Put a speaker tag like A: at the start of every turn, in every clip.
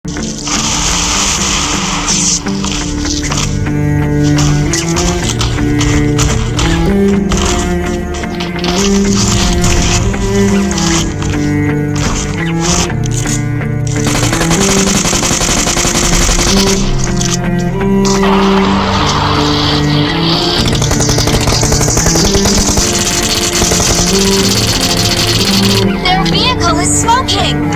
A: Their vehicle is smoking!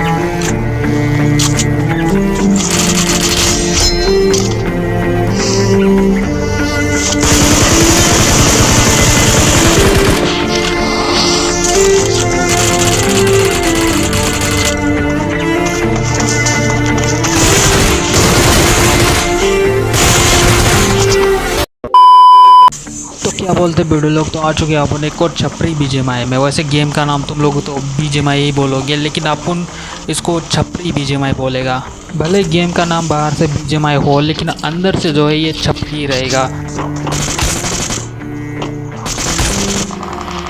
B: तो क्या बोलते वीडियो लोग, तो आ चुके हैं अपन एक और छपरी बीजेएमआई में। वैसे गेम का नाम तुम लोग तो बीजेएमआई ही बोलोगे, लेकिन अपन इसको छपरी बीजेएमआई बोलेगा। भले गेम का नाम बाहर से बीजेएमआई हो, लेकिन अंदर से जो है ये छपरी रहेगा।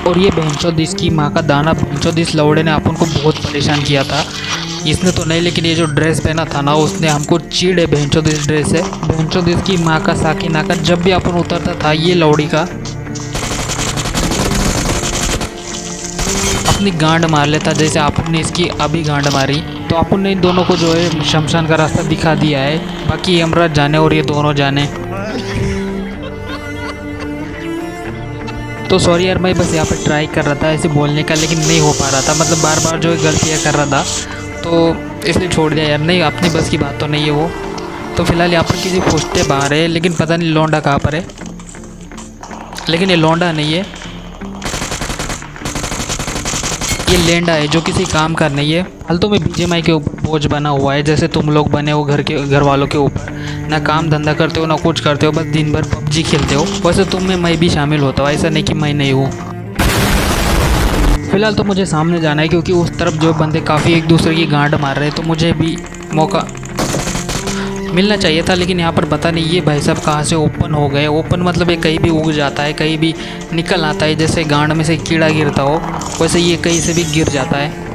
B: और ये बहनचोद इसकी माँ का दाना, बहनचोद इस लौड़े ने अपन को बहुत परेशान किया था। इसने तो नहीं, लेकिन ये जो ड्रेस पहना था ना, उसने हमको चीड़े बहनचोद इस ड्रेस से। बहनचोद इसकी माँ का साकी नाका, जब भी अपन उतरता था ये लौड़ी का अपनी गांड मार लेता, जैसे अपन ने इसकी अभी गांड मारी। तो अपन ने इन दोनों को जो है शमशान का रास्ता दिखा दिया है, बाकी यमराज जाने और ये दोनों जाने। तो सॉरी यार, मैं बस यहाँ पे ट्राई कर रहा था ऐसे बोलने का, लेकिन नहीं हो पा रहा था। मतलब बार बार जो है गलतियाँ कर रहा था, तो इसलिए छोड़ दिया यार। नहीं, अपनी बस की बात तो नहीं है वो। तो फिलहाल यहाँ पर किसी फुस्टे बाहर है, लेकिन पता नहीं लौंडा कहाँ पर है। लेकिन ये लौंडा नहीं है, ये लेंडा है जो किसी काम का नहीं है। फालतू में बीजेएमआई के ऊपर बोझ बना हुआ है, जैसे तुम लोग बने हो घर वालों के ऊपर। ना काम धंधा करते हो, ना कुछ करते हो, बस दिन भर पबजी खेलते हो। वैसे तुम में मैं भी शामिल होता हूँ, ऐसा नहीं कि मैं नहीं हूँ। फिलहाल तो मुझे सामने जाना है, क्योंकि उस तरफ जो बंदे काफ़ी एक दूसरे की गांड मार रहे हैं, तो मुझे भी मौका मिलना चाहिए था। लेकिन यहाँ पर पता नहीं ये भाई साहब कहाँ से ओपन हो गए। ओपन मतलब ये कहीं भी उग जाता है, कहीं भी निकल आता है। जैसे गांड में से कीड़ा गिरता हो, वैसे ये कहीं से भी गिर जाता है।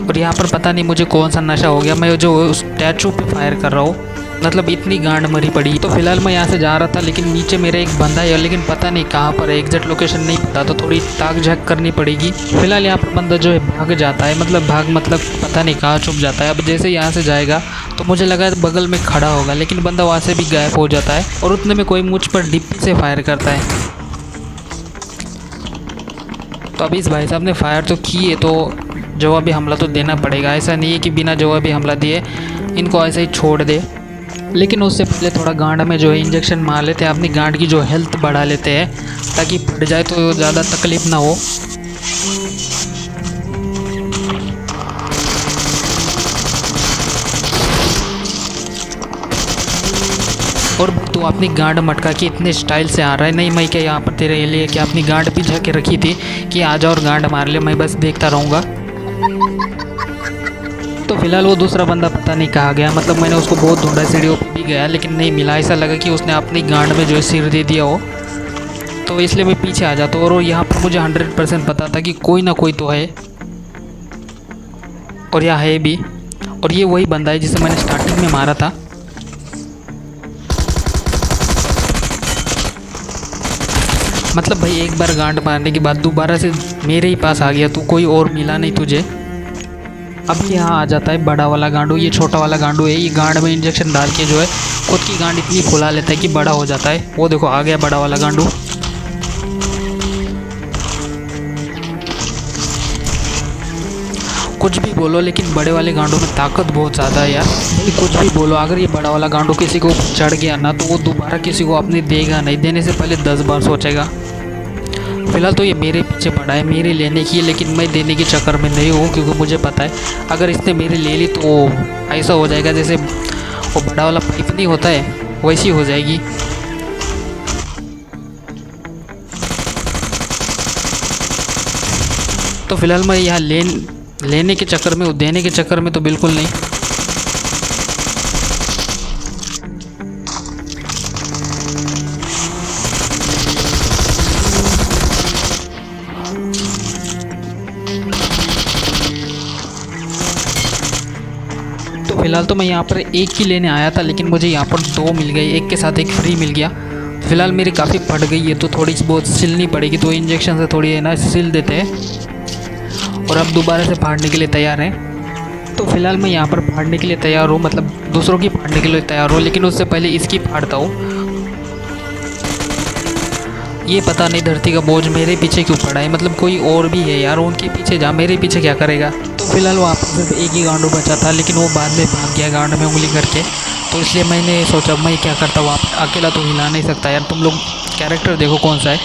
B: और यहाँ पर पता नहीं मुझे कौन सा नशा हो गया, मैं जो उस स्टैचू पे फायर कर रहा हूँ, मतलब इतनी गांड मरी पड़ी। तो फिलहाल मैं यहाँ से जा रहा था, लेकिन नीचे मेरा एक बंदा है, लेकिन पता नहीं कहाँ पर है, एग्जैक्ट लोकेशन नहीं पता, तो थोड़ी ताक झाक करनी पड़ेगी। फिलहाल यहाँ पर बंदा जो है भाग जाता है, मतलब पता नहीं कहाँ छुप जाता है। अब जैसे यहाँ से जाएगा तो मुझे लगा बगल में खड़ा होगा, लेकिन बंदा वहाँ से भी गायब हो जाता है। और उतने में कोई मुझ पर डिप्पी से फायर करता है। तो अभी इस भाई साहब ने फायर तो की है, तो जवाबी हमला तो देना पड़ेगा। ऐसा नहीं है कि बिना जवाबी हमला दिए इनको ऐसे ही छोड़ दे। लेकिन उससे पहले थोड़ा गांड में जो है इंजेक्शन मार लेते हैं, अपनी गांड की जो हेल्थ बढ़ा लेते हैं, ताकि फट जाए तो ज़्यादा तकलीफ ना हो। और तू अपनी गांड मटका के इतने स्टाइल से आ रहा है। नहीं, मैं क्या यहाँ पर तेरे लिए क्या अपनी गांड पीछा के रखी थी कि आ जा और गांड मार ले, मैं बस देखता रहूँगा। तो फिलहाल वो दूसरा बंदा पता नहीं कहाँ गया। मतलब मैंने उसको बहुत ढूंढा, सीढ़ियों पे भी गया, लेकिन नहीं मिला। ऐसा लगा कि उसने अपनी गांड में जो है सिर दे दिया हो, तो इसलिए मैं पीछे आ जाता हूँ। और यहाँ पर मुझे 100% पता था कि कोई ना कोई तो है, और यहाँ है भी। और ये वही बंदा है जिसे मैंने स्टार्टिंग में मारा था। मतलब भाई एक बार गांड मारने के बाद दोबारा से मेरे ही पास आ गया, तू कोई और मिला नहीं तुझे। अब यहाँ आ जाता है बड़ा वाला गांडू। ये छोटा वाला गांडू है, ये गांड में इंजेक्शन डाल के जो है खुद की गांड इतनी फुला लेता है कि बड़ा हो जाता है। वो देखो आ गया बड़ा वाला गांडू। कुछ भी बोलो, लेकिन बड़े वाले गांडू में ताकत बहुत ज़्यादा है यार। भाई कुछ भी बोलो, अगर ये बड़ा वाला गांडू किसी को चढ़ गया ना, तो वो दोबारा किसी को अपने देगा नहीं, देने से पहले 10 बार सोचेगा। फिलहाल तो ये मेरे पीछे पड़ा है, मेरे लेने की, लेकिन मैं देने के चक्कर में नहीं हूँ, क्योंकि मुझे पता है अगर इसने मेरे ले ली तो ऐसा हो जाएगा जैसे वो बड़ा वाला पाइप नहीं होता है, वैसी हो जाएगी। तो फिलहाल मैं यहाँ लेने के चक्कर में, देने के चक्कर में तो बिल्कुल नहीं। तो फिलहाल तो मैं यहाँ पर एक ही लेने आया था, लेकिन मुझे यहाँ पर 2 मिल गए, एक के साथ एक फ्री मिल गया। फिलहाल मेरी काफ़ी फट गई है तो थोड़ी बहुत सिलनी पड़ेगी, तो इंजेक्शन से थोड़ी है ना सिल देते हैं। और अब दोबारा से फाड़ने के लिए तैयार हैं। तो फिलहाल मैं यहाँ पर फाड़ने के लिए तैयार हूँ, मतलब दूसरों की फाड़ने के लिए तैयार हूँ, लेकिन उससे पहले इसकी फाड़ता हूँ। ये पता नहीं धरती का बोझ मेरे पीछे क्यों पड़ा है, मतलब कोई और भी है यार, उनके पीछे जा, मेरे पीछे क्या करेगा। तो फिलहाल वहाँ पर सिर्फ एक ही गांडू बचा था, लेकिन वो बाद में भाग गया गांड में उंगली करके। तो इसलिए मैंने सोचा मैं क्या करता, वहाँ पर अकेला तो हिला नहीं सकता यार। तुम लोग कैरेक्टर देखो कौन सा है,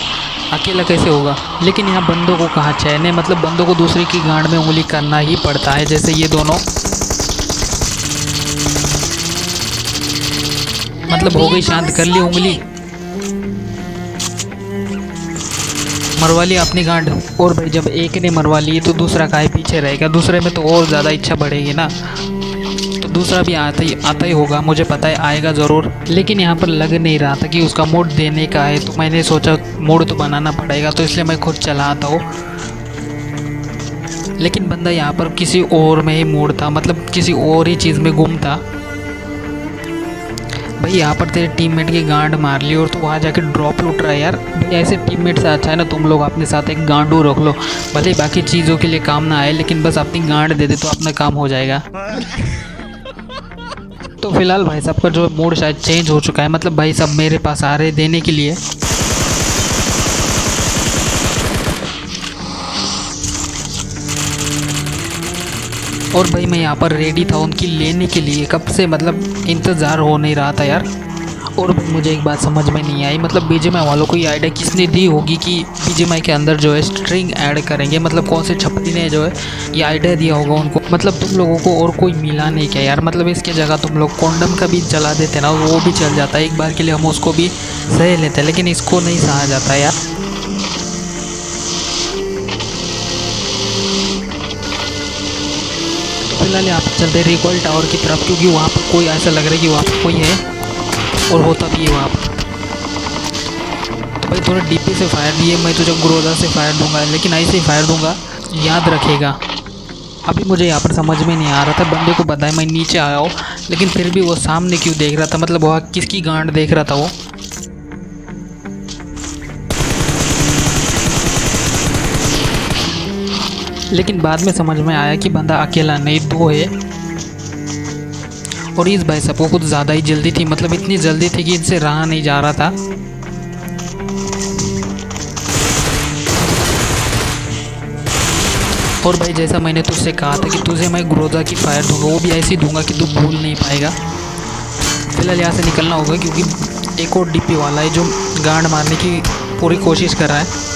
B: अकेला कैसे होगा। लेकिन यहाँ बंदों को कहाँ चैन है, मतलब बंदों को दूसरे की गांड में उंगली करना ही पड़ता है। जैसे ये दोनों मतलब हो गई शांत, कर ली उंगली, मरवा लिया अपनी गांड। और भाई जब एक ने मरवा ली तो दूसरा काहे पीछे रहेगा, दूसरे में तो और ज़्यादा इच्छा बढ़ेगी ना। तो दूसरा भी आता ही होगा, मुझे पता है आएगा ज़रूर। लेकिन यहाँ पर लग नहीं रहा था कि उसका मूड देने का है, तो मैंने सोचा मूड तो बनाना पड़ेगा, तो इसलिए मैं खुद चला आता हूँ। लेकिन बंदा यहाँ पर किसी और में ही मूड था, मतलब किसी और ही चीज़ में गुम था। भाई यहाँ पर तेरे टीममेट की गांड मार ली और तू वहाँ जाके ड्रॉप लूट रहा है यार। भाई ऐसे टीममेट से अच्छा है ना तुम लोग अपने साथ एक गांडू रख लो, भले बाकी चीज़ों के लिए काम ना आए, लेकिन बस अपनी गांड दे दे तो अपना काम हो जाएगा। तो फिलहाल भाई साहब का जो मूड शायद चेंज हो चुका है, मतलब भाई साहब मेरे पास आ रहे देने के लिए। और भाई मैं यहाँ पर रेडी था उनकी लेने के लिए, कब से मतलब इंतज़ार हो नहीं रहा था यार। और भाई मुझे एक बात समझ में नहीं आई, मतलब बीजीएमआई वालों को ये आइडिया किसने दी होगी कि बीजीएमआई के अंदर जो है स्ट्रिंग ऐड करेंगे, मतलब कौन से छपरी ने जो है ये आइडिया दिया होगा उनको। मतलब तुम लोगों को और कोई मिला नहीं क्या यार, मतलब इसके जगह तुम लोग कॉन्डम का भी चला देते ना, वो भी चल जाता है, एक बार के लिए हम उसको भी सह लेते हैं, लेकिन इसको नहीं सहा जाता यार। फिलहाल यहाँ पर चलते रिकॉइल टावर की तरफ, क्योंकि वहाँ पर कोई ऐसा लग रहा है कि वहाँ पर कोई है, और होता भी है वहाँ पर। तो भाई थोड़ा डीपी से फायर दिए, मैं तुझे ग्रोजा से फायर दूंगा, लेकिन ऐसे ही फायर दूंगा, याद रखेगा। अभी मुझे यहाँ पर समझ में नहीं आ रहा था, बंदे को बताया मैं नीचे आया हूँ, लेकिन फिर भी वो सामने क्यों देख रहा था, मतलब वहाँ किसकी गांड देख रहा था वो। लेकिन बाद में समझ में आया कि बंदा अकेला नहीं, 2 है। और इस भाई साहब को कुछ ज़्यादा ही जल्दी थी, मतलब इतनी जल्दी थी कि इनसे रहा नहीं जा रहा था। और भाई जैसा मैंने तुझसे कहा था कि तुझे मैं ग्रोजा की फायर दूंगा, वो भी ऐसी दूंगा कि तू भूल नहीं पाएगा। फिलहाल यहाँ से निकलना होगा, क्योंकि एक और डीपी वाला है जो गांड मारने की पूरी कोशिश कर रहा है।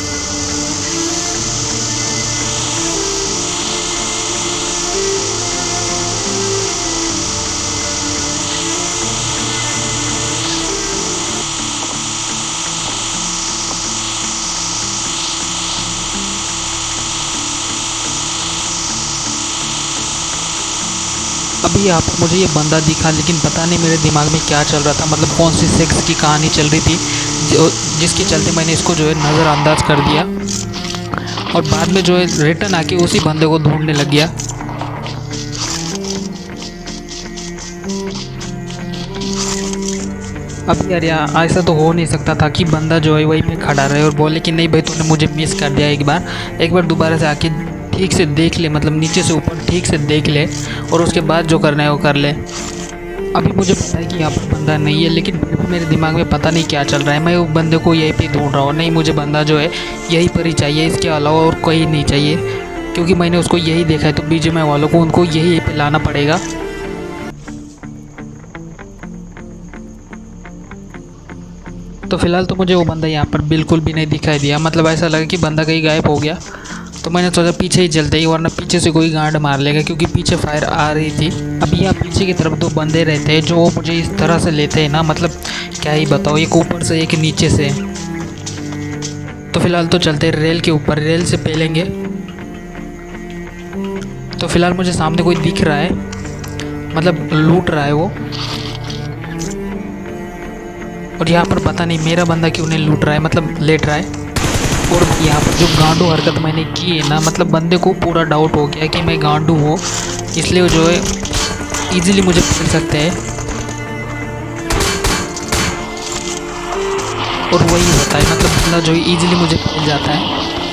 B: अभी यहाँ पर मुझे ये बंदा दिखा, लेकिन पता नहीं मेरे दिमाग में क्या चल रहा था, मतलब कौन सी सेक्स की कहानी चल रही थी जिसके चलते मैंने इसको जो है नज़रअंदाज कर दिया, और बाद में जो है रिटर्न आके उसी बंदे को ढूंढने लग गया। अब यार ऐसा तो हो नहीं सकता था कि बंदा जो है वहीं पे खड़ा रहे और बोले कि नहीं भाई तूने मुझे मिस कर दिया, एक बार दोबारा से आके ठीक से देख ले, मतलब नीचे से ऊपर ठीक से देख ले, और उसके बाद जो करना है वो कर ले। अभी मुझे पता है कि यहाँ पर बंदा नहीं है, लेकिन फिर भी मेरे दिमाग में पता नहीं क्या चल रहा है, मैं वो बंदे को यहीं पे ढूंढ रहा हूँ। नहीं, मुझे बंदा जो है यहीं पर ही चाहिए, इसके अलावा और कोई नहीं चाहिए, क्योंकि मैंने उसको यही देखा है। तो बीजीएमआई वालों को उनको यहीं पे लाना पड़ेगा। तो फिलहाल तो मुझे वो बंदा यहाँ पर बिल्कुल भी नहीं दिखाई दिया, मतलब ऐसा लगा कि बंदा कहीं गायब हो गया। तो मैंने सोचा पीछे ही चलते ही, वरना पीछे से कोई गांड मार लेगा, क्योंकि पीछे फायर आ रही थी। अभी यहाँ पीछे की तरफ 2 बंदे रहते हैं जो मुझे इस तरह से लेते हैं ना, मतलब क्या ही बताओ, एक ऊपर से एक नीचे से। तो फिलहाल तो चलते रेल के ऊपर, रेल से पेलेंगे। तो फिलहाल मुझे सामने कोई दिख रहा है, मतलब लूट रहा है वो, और यहाँ पर पता नहीं मेरा बंदा क्यों नहीं लूट रहा है, मतलब लेट रहा है। और यहाँ पर जो गांडू हरकत मैंने की है ना, मतलब बंदे को पूरा डाउट हो गया कि मैं गांडू हूँ, इसलिए जो है इजीली मुझे पकड़ सकते हैं। और वही होता है, मतलब बंदा जो इजीली मुझे पकड़ जाता है।